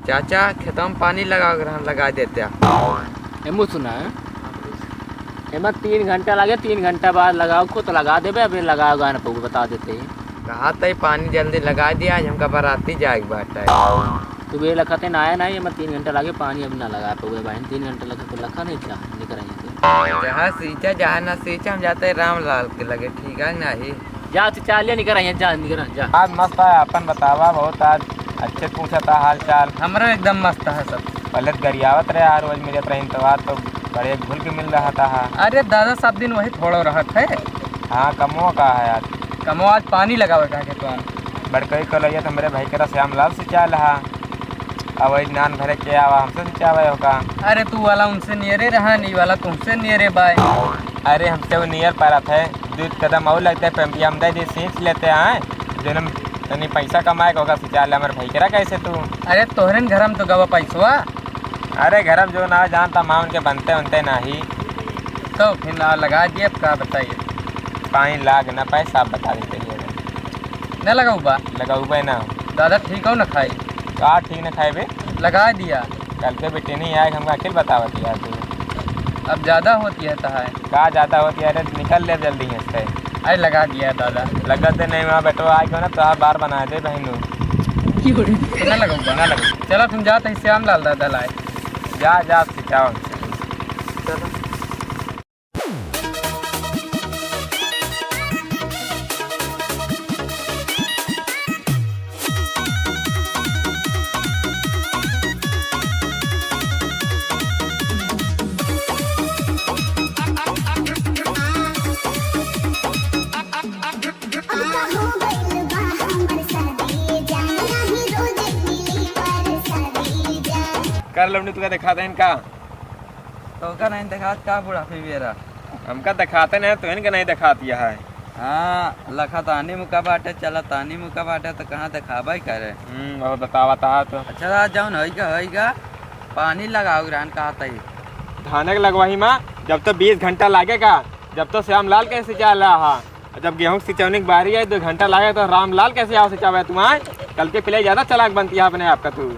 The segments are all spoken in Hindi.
चाचा खेतों में पानी लगा देते एमू सुना है एमा 3 घंटा लगे, 3 घंटा बाद लगाओ खुद लगा देवे, अभी लगाओगा ना पऊ बता देते ही। कहा था पानी जल्दी लगा दिया, आज हमका बाराती जाएगी बात है। तो वे लखते ना आया नहीं, मैं 3 घंटा लगे पानी अभी ना लगा पाऊँ भाई, 3 घंटे लगे तो लखा नहीं क्या निकल रही जहाँ सींचा जहाँ ना सींचा हम जाते रामलाल के लगे, ठीक है ना ही जा चालिया निकल रही है, जा निकल जा। आज मस्त है, अपन बतावा बहुत आज अच्छे पूछा था हाल चाल। हमारा एकदम मस्त है सब। पहले गरियावत रहे यार, रोज मिलत रहे तो बड़े भूल के मिल रहा था। अरे दादा सब दिन वही थोड़ा रहा है। हाँ कमो का है आज, कमो आज पानी लगावे का खेतों बड़कई कलैया तो मेरे भाई के श्यामलाल से चाल रहा, अब वही नान भरे के आवा हमसे सिंचावे होगा। अरे तू वाला उनसे नियरे रहा, नहीं वाला तुमसे नियरे बाय। अरे हमसे वो नियर पारा थे, 2 कदम और लगते पैम्पिया हम दे सींच लेते हैं, जन्म तनी पैसा कमाए होगा सिंचा ले हमारे भाई करा कैसे तू। अरे तोहरन घर में तो गवा पैसवा। अरे घर में जो ना जानता माँ उनके बनते उनते ना ही, तो फिर ना लगा दिए, अब क्या बताइए। पानी लाग ना पैसा आप बता देते न लगाऊ बा लगाऊ ना दादा ठीक हो न खाई का ठीक न खाए बे, लगा दिया। कल के बेटे नहीं आए हमका अकेले बतावत यार तू। अब ज़्यादा होती है तहाय का ज़्यादा होती है, अरे निकल ले जल्दी है इससे। अरे लगा दिया दादा। लगा दे नहीं वहाँ बेटो आए क्यों ना तो आप बार बना दे बहनों न लगाऊ बा ना लगा। चलो तुम जाते ही श्यामलाल दादा लाए। जा सिंचाओ। चलो कर लो तुका दिखाते हैं इनका, तो का नहीं दिखात का बुढ़ा फिर मेरा। हमका दिखाते नहीं तो इनका नहीं दिखाती है। हाँ लखा तानी मुका बाटे, चला तानी मुका बाटे तो कहाँ दिखावा करे। बहुत बतावा था तो। अच्छा दादा जाऊन होइगा पानी लगाओ ग्रान कहा था धानक लगवाही माँ जब तो 20 घंटा लागेगा, जब तो श्यामलाल कैसे सिंचा रहा, जब गेहूँ सिंचाने की बारी आई 2 घंटा लागे तो रामलाल कैसे आओ सिंचावे तुम्हारे। कल के पिले ज्यादा चलाक बनती है अपने आपका तू।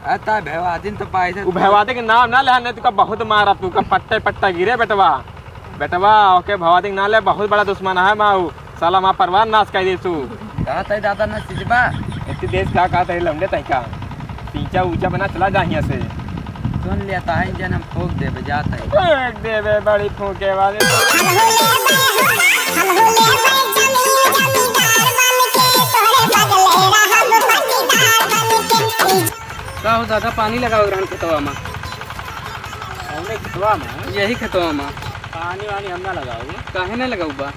अता भेवादिन तो पाए थे भवादे के नाम ना ले तुका बहुत मारा, तू का पट्टे पट्टा गिरे बेटवा ओके भवादे के ना ले, बहुत बड़ा दुश्मन है माऊ साला माँ परवान नाश कर दी तू। कहा था दादा न सिजबा इतनी देश का कहा था लमडे तय का तींचा ऊंचा बना चला जा यहाँ से। सुन लिया था इंजन हम ठोक देवे जाता है देवे बड़ी फूके वाले। का हो दादा पानी लगाओ ग्रहण खेतवा में। हमने खितवा में यही खेतवा में पानी वानी हम ना लगाओ। काहे न लगाऊ बा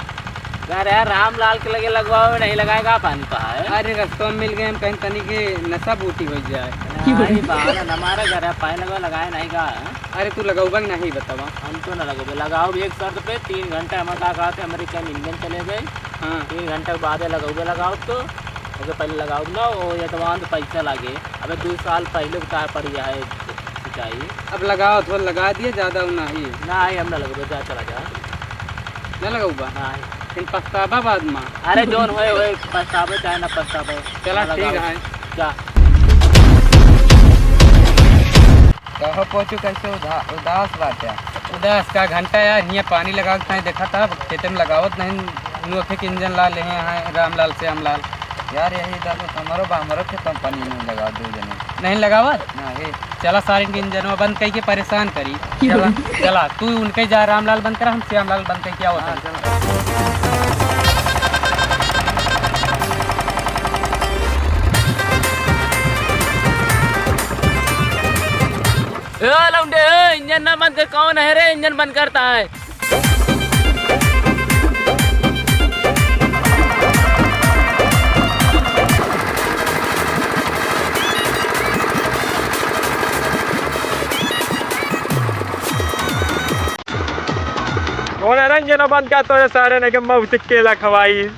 यार रामलाल के लगे लगवाओ, नहीं लगाएगा पानी कहा है। अरे रास्ता में मिल गए हम कहीं तनी के नशा बूटी हो जाए। हमारा घर है पानी लगाए नहीं का। अरे तू लगाऊबा कि नहीं बतावा। हम तो ना लगो लगाओ एक शर्त पे 3 घंटे हम कहा थे हमारे क्या इंजन चले गए। हाँ 3 घंटे के बाद लगाओ तो ओके पहले लगाओ ना वो एडवांस पैसा लगे। अबे 2 साल पहले उतार पड़ गया है सिंचाई। अब लगाओ थोड़ा लगा दिए ज़्यादा नहीं ना ही हम ना लगो जा चला जा न लगाऊबा ना फिर पछतावा बाद में। अरे जोन होए पछतावे चाहे ना पछतावे। चला ठीक है जा कहो पहुँचू कैसे उदास बात है। उदास का घंटा यार यहाँ पानी लगा के देखा था खेते में लगावत नहीं नोखे के इंजन ला ले हैं रामलाल से श्यामलाल यार यही दस हमारो खेतों में पानी नहीं लगा 2 जने नहीं लगावत नहीं। चला सारे के इंजन बंद करके परेशान करी। चला तू उनके जा रामलाल बंद करा, हम श्यामलाल बंद करके क्या होता इंजन ना बंद कर। कौन है रे इंजन बंद करता है। कौन है रंजन बंद का तो सारे ने के मुफ्त केला खवाई।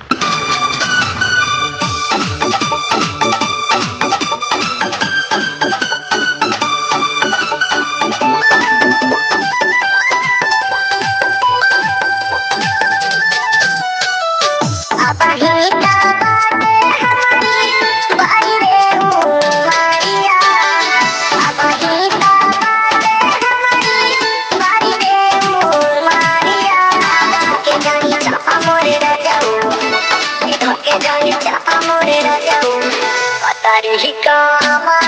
छोड़ न जाऊं, पता नहीं कहाँ